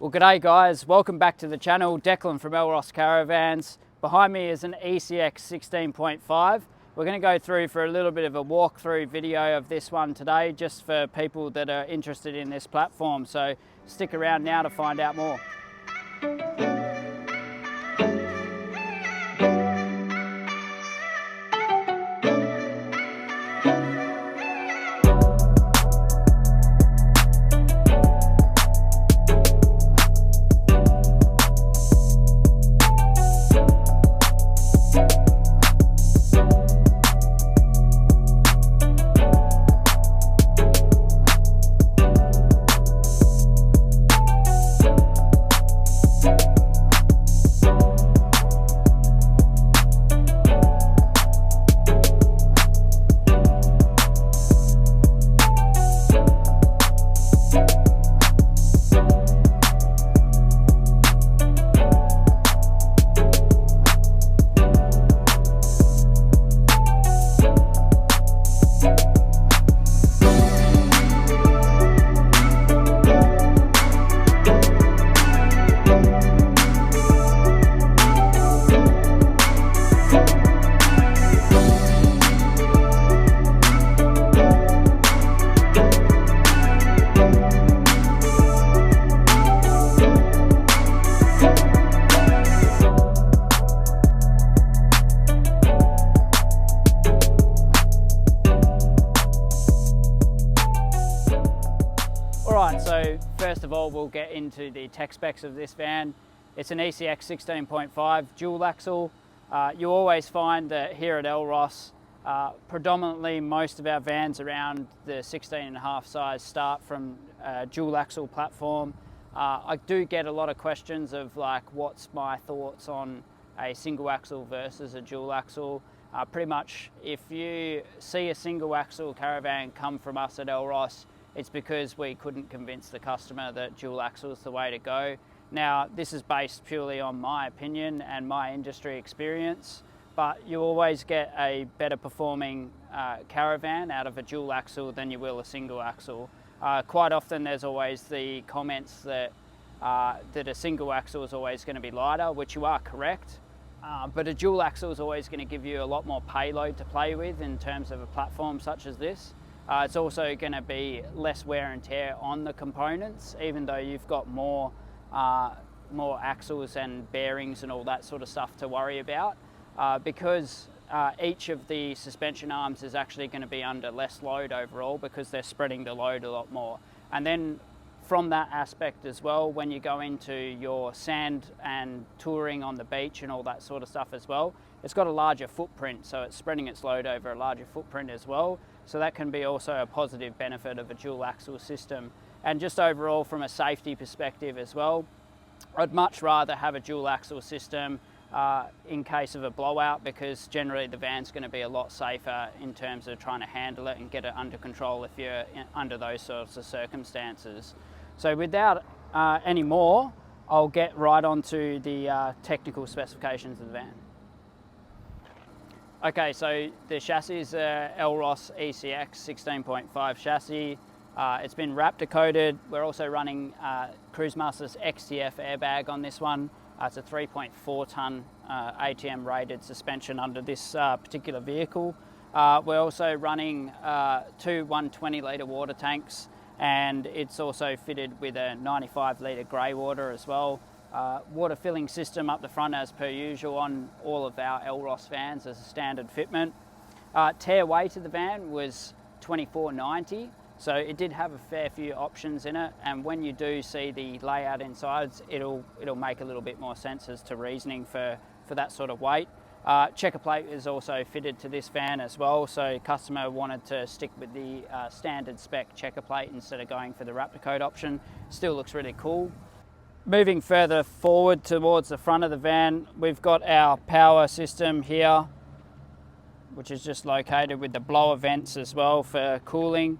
Well, g'day guys, welcome back to the channel. Declan from Elros Caravans. Behind me is an ECX16.5. We're going to go through for a little bit of a walkthrough video of this one today, just for people that are interested in this platform. So stick around now to find out more. Alright, so first of all we'll get into the tech specs of this van. It's an ECX16.5 dual axle. You always find that here at Elros, predominantly most of our vans around the 16.5 size start from a dual axle platform. I do get a lot of questions of like, what's my thoughts on a single axle versus a dual axle. Pretty much if you see a single axle caravan come from us at Elros, it's because we couldn't convince the customer that dual axle is the way to go. Now, this is based purely on my opinion and my industry experience, but you always get a better performing caravan out of a dual axle than you will a single axle. Quite often there's always the comments that, that a single axle is always going to be lighter, which you are correct, but a dual axle is always going to give you a lot more payload to play with in terms of a platform such as this. It's also going to be less wear and tear on the components, even though you've got more axles and bearings and all that sort of stuff to worry about, because each of the suspension arms is actually going to be under less load overall because they're spreading the load a lot more. And then from that aspect as well, when you go into your sand and touring on the beach and all that sort of stuff as well, it's got a larger footprint, so it's spreading its load over a larger footprint as well. So that can be also a positive benefit of a dual axle system. And just overall from a safety perspective as well, I'd much rather have a dual axle system in case of a blowout, because generally the van's going to be a lot safer in terms of trying to handle it and get it under control if you're under those sorts of circumstances. So without any more, I'll get right onto the technical specifications of the van. Okay, so the chassis is a Elros ECX 16.5 chassis. It's been Raptor coated. We're also running Cruisemaster's XTF airbag on this one. It's a 3.4 tonne ATM rated suspension under this particular vehicle. We're also running two 120 litre water tanks, and it's also fitted with a 95 litre grey water as well. Water filling system up the front as per usual on all of our Elros vans as a standard fitment. Tare weight of the van was 2490, so it did have a fair few options in it, and when you do see the layout inside, it'll make a little bit more sense as to reasoning for that sort of weight. Checker plate is also fitted to this van as well, so customer wanted to stick with the standard spec checker plate instead of going for the Raptor coat option. Still looks really cool. Moving further forward towards the front of the van, we've got our power system here, which is just located with the blower vents as well for cooling.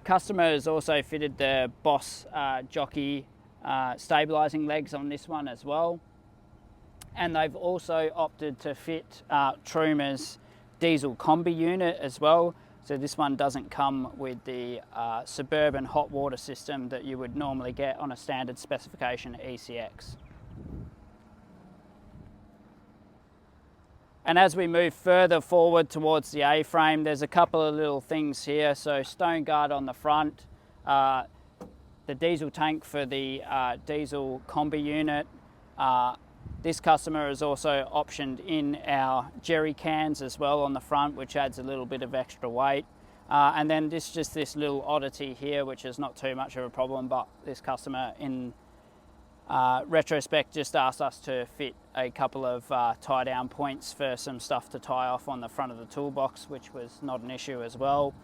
Customer has also fitted the Boss jockey stabilising legs on this one as well. And they've also opted to fit Truma's diesel combi unit as well. So this one doesn't come with the suburban hot water system that you would normally get on a standard specification ECX. And as we move further forward towards the A-frame, there's a couple of little things here. So stone guard on the front, the diesel tank for the diesel combi unit. This customer has also optioned in our jerry cans as well on the front, which adds a little bit of extra weight. And then just this little oddity here, which is not too much of a problem, but this customer in retrospect just asked us to fit a couple of tie down points for some stuff to tie off on the front of the toolbox, which was not an issue as well.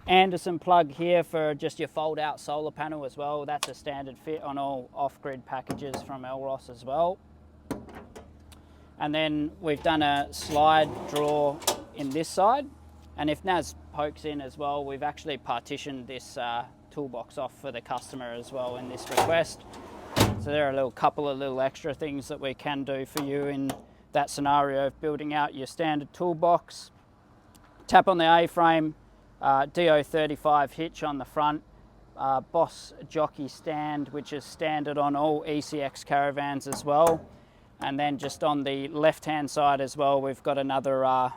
Anderson plug here for just your fold out solar panel as well. That's a standard fit on all off-grid packages from Elros as well. And then we've done a slide drawer in this side. And if Naz pokes in as well, we've actually partitioned this toolbox off for the customer as well in this request. So there are a couple of little extra things that we can do for you in that scenario of building out your standard toolbox. Tap on the A-frame, DO35 hitch on the front, Boss jockey stand, which is standard on all ECX caravans as well. And then just on the left-hand side as well, we've got another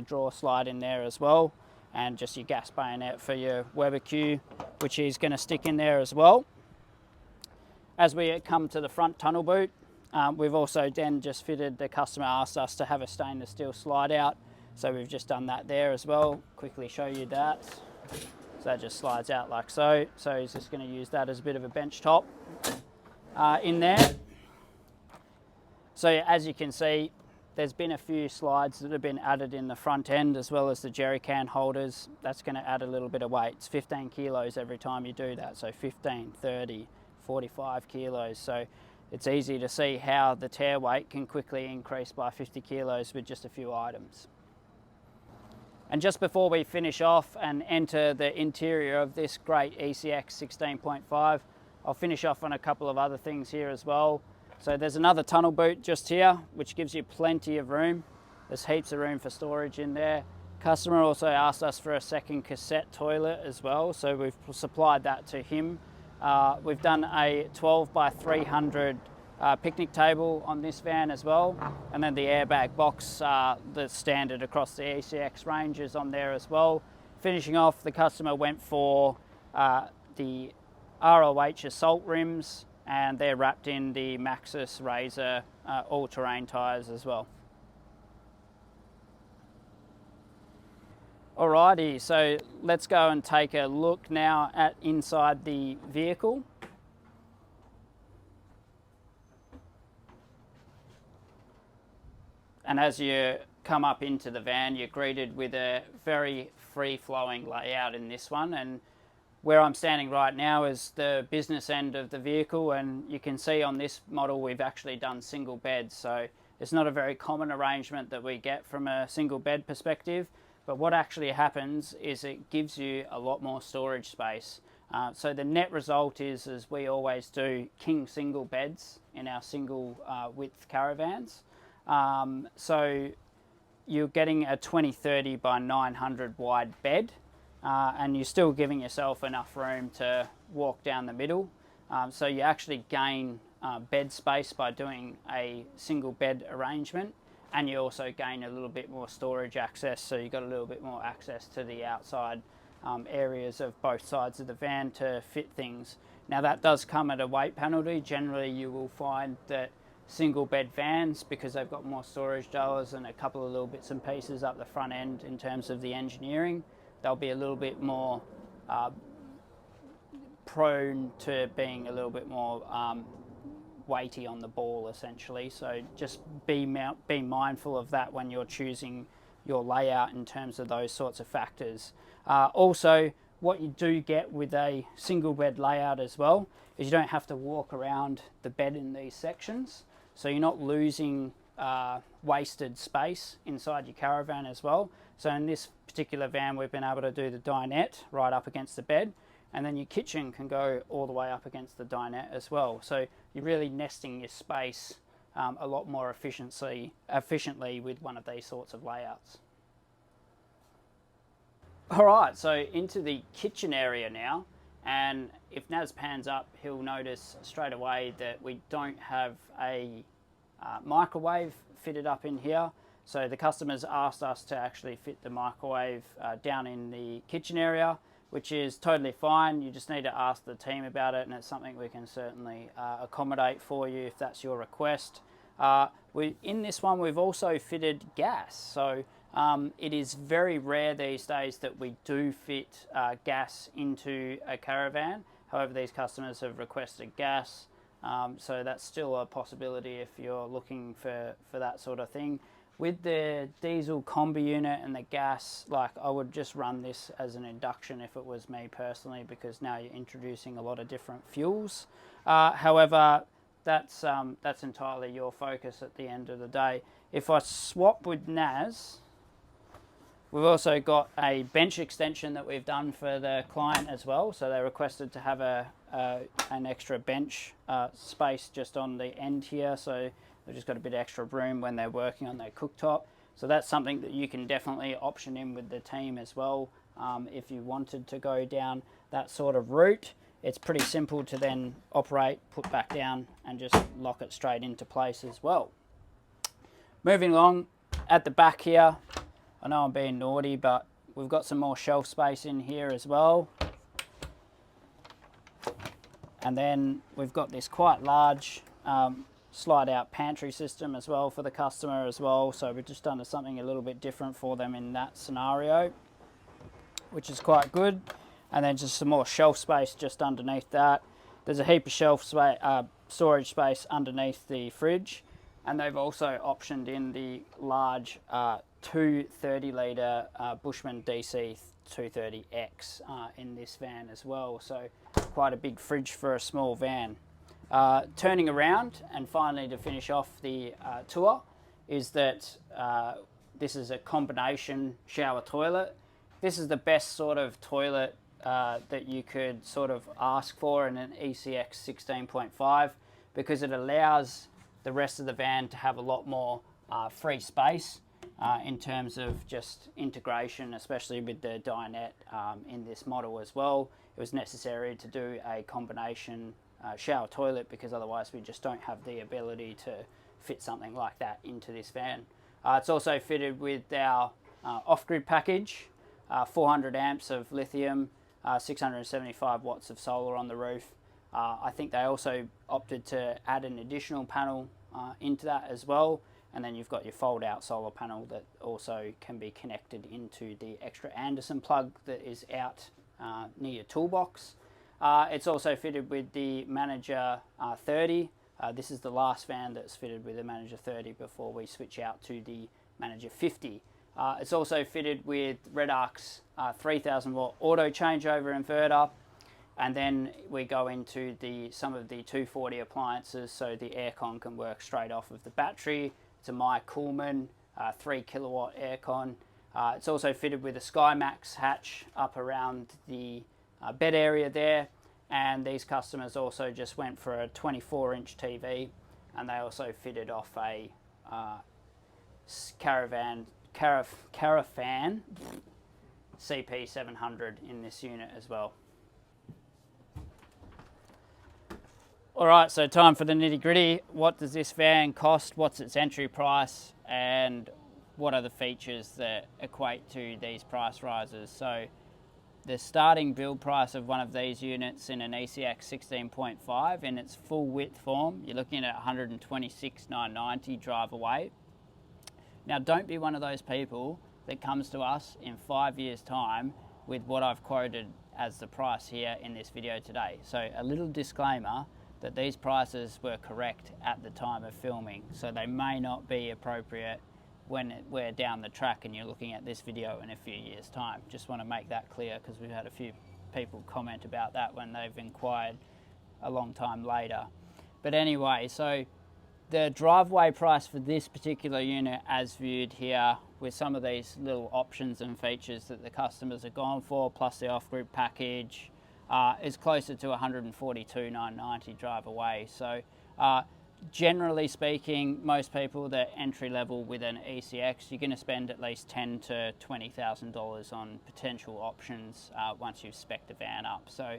drawer slide in there as well, and just your gas bayonet for your Weber Q, which is going to stick in there as well. As we come to the front tunnel boot, we've also then just fitted, the customer asked us to have a stainless steel slide out, so we've just done that there as well. Quickly show you that. So that just slides out like so. So he's just going to use that as a bit of a bench top in there. So as you can see, there's been a few slides that have been added in the front end, as well as the jerry can holders. That's going to add a little bit of weight. It's 15 kilos every time you do that. So 15, 30, 45 kilos. So it's easy to see how the tear weight can quickly increase by 50 kilos with just a few items. And just before we finish off and enter the interior of this great ECX 16.5, I'll finish off on a couple of other things here as well. So there's another tunnel boot just here, which gives you plenty of room. There's heaps of room for storage in there. Customer also asked us for a second cassette toilet as well, so we've supplied that to him. We've done a 12 by 300 picnic table on this van as well, and then the airbag box that's standard across the ECX ranges on there as well. Finishing off, the customer went for the ROH Assault rims, and they're wrapped in the Maxxis Razor all-terrain tyres as well. Alrighty, so let's go and take a look now at inside the vehicle. And as you come up into the van, you're greeted with a very free-flowing layout in this one. And where I'm standing right now is the business end of the vehicle, and you can see on this model we've actually done single beds. So it's not a very common arrangement that we get from a single bed perspective, but what actually happens is it gives you a lot more storage space. So the net result is, as we always do, king single beds in our single width caravans. So you're getting a 2030 by 900 wide bed, and you're still giving yourself enough room to walk down the middle. So you actually gain bed space by doing a single bed arrangement, and you also gain a little bit more storage access, so you've got a little bit more access to the outside areas of both sides of the van to fit things. Now that does come at a weight penalty. Generally you will find that single bed vans, because they've got more storage doors and a couple of little bits and pieces up the front end in terms of the engineering, they'll be a little bit more prone to being a little bit more weighty on the ball essentially. So just be mindful of that when you're choosing your layout in terms of those sorts of factors. Also, what you do get with a single bed layout as well is you don't have to walk around the bed in these sections, so you're not losing wasted space inside your caravan as well. So in this particular van we've been able to do the dinette right up against the bed, and then your kitchen can go all the way up against the dinette as well. So you're really nesting your space a lot more efficiently with one of these sorts of layouts. All right, so into the kitchen area now, and if Naz pans up, he'll notice straight away that we don't have a microwave fitted up in here. So the customers asked us to actually fit the microwave down in the kitchen area, which is totally fine. You just need to ask the team about it, and it's something we can certainly accommodate for you if that's your request. In this one, we've also fitted gas. So it is very rare these days that we do fit gas into a caravan. However, these customers have requested gas. So that's still a possibility if you're looking for that sort of thing. With the diesel combi unit and the gas, like, I would just run this as an induction if it was me personally, because now you're introducing a lot of different fuels. However, that's entirely your focus at the end of the day. If I swap with Naz, we've also got a bench extension that we've done for the client as well. So they requested to have an extra bench space just on the end here. So they've just got a bit of extra room when they're working on their cooktop. So that's something that you can definitely option in with the team as well. If you wanted to go down that sort of route, it's pretty simple to then operate, put back down, and just lock it straight into place as well. Moving along, at the back here, I know I'm being naughty, but we've got some more shelf space in here as well. And then we've got this quite large slide out pantry system as well for the customer as well. So we've just done something a little bit different for them in that scenario, which is quite good. And then just some more shelf space just underneath that. There's a heap of shelf space, storage space underneath the fridge. And they've also optioned in the large 230 litre Bushman DC 230X in this van as well. So quite a big fridge for a small van. Turning around, and finally to finish off the tour, is that this is a combination shower toilet. This is the best sort of toilet that you could sort of ask for in an ECX16.5, because it allows the rest of the van to have a lot more free space in terms of just integration, especially with the dinette in this model as well. It was necessary to do a combination shower toilet, because otherwise we just don't have the ability to fit something like that into this van. It's also fitted with our off-grid package, 400 amps of lithium, 675 watts of solar on the roof. I think they also opted to add an additional panel into that as well, and then you've got your fold-out solar panel that also can be connected into the extra Anderson plug that is out near your toolbox. It's also fitted with the Manager 30. This is the last van that's fitted with the Manager 30 before we switch out to the Manager 50. It's also fitted with Red Arc's 3000 watt auto changeover inverter, and then we go into some of the 240 appliances, so the aircon can work straight off of the battery. It's a My Coolman 3 kilowatt aircon. It's also fitted with a SkyMax hatch up around the bed area there, and these customers also just went for a 24-inch TV, and they also fitted off a Caravan CP700 in this unit as well. Alright, so time for the nitty gritty. What does this van cost? What's its entry price? And what are the features that equate to these price rises? So the starting build price of one of these units in an ECX 16.5 in its full width form, you're looking at $126,990 drive away. Now, don't be one of those people that comes to us in 5 years' time with what I've quoted as the price here in this video today. So a little disclaimer that these prices were correct at the time of filming, so they may not be appropriate when we're down the track and you're looking at this video in a few years' time. Just want to make that clear, because we've had a few people comment about that when they've inquired a long time later. But anyway, so the driveway price for this particular unit, as viewed here, with some of these little options and features that the customers have gone for, plus the off-grid package, is closer to $142,990 drive away. So generally speaking, most people that entry level with an ECX, you're going to spend at least $10,000 to $20,000 on potential options once you've spec'd the van up. So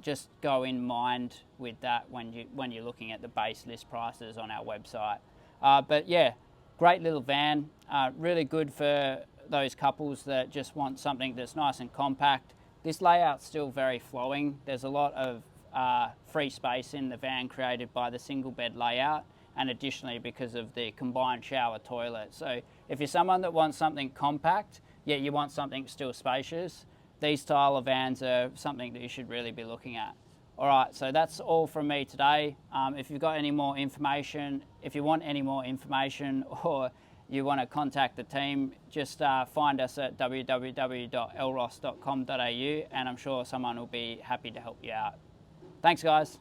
just go in mind with that when you're looking at the base list prices on our website. But yeah, great little van, really good for those couples that just want something that's nice and compact. This layout's still very flowing. There's a lot of free space in the van created by the single bed layout, and additionally because of the combined shower toilet. So if you're someone that wants something compact, yet you want something still spacious, these style of vans are something that you should really be looking at. All right, so that's all from me today. If you've got any more information, if you want any more information, or you want to contact the team, just find us at www.elros.com.au, and I'm sure someone will be happy to help you out. Thanks, guys.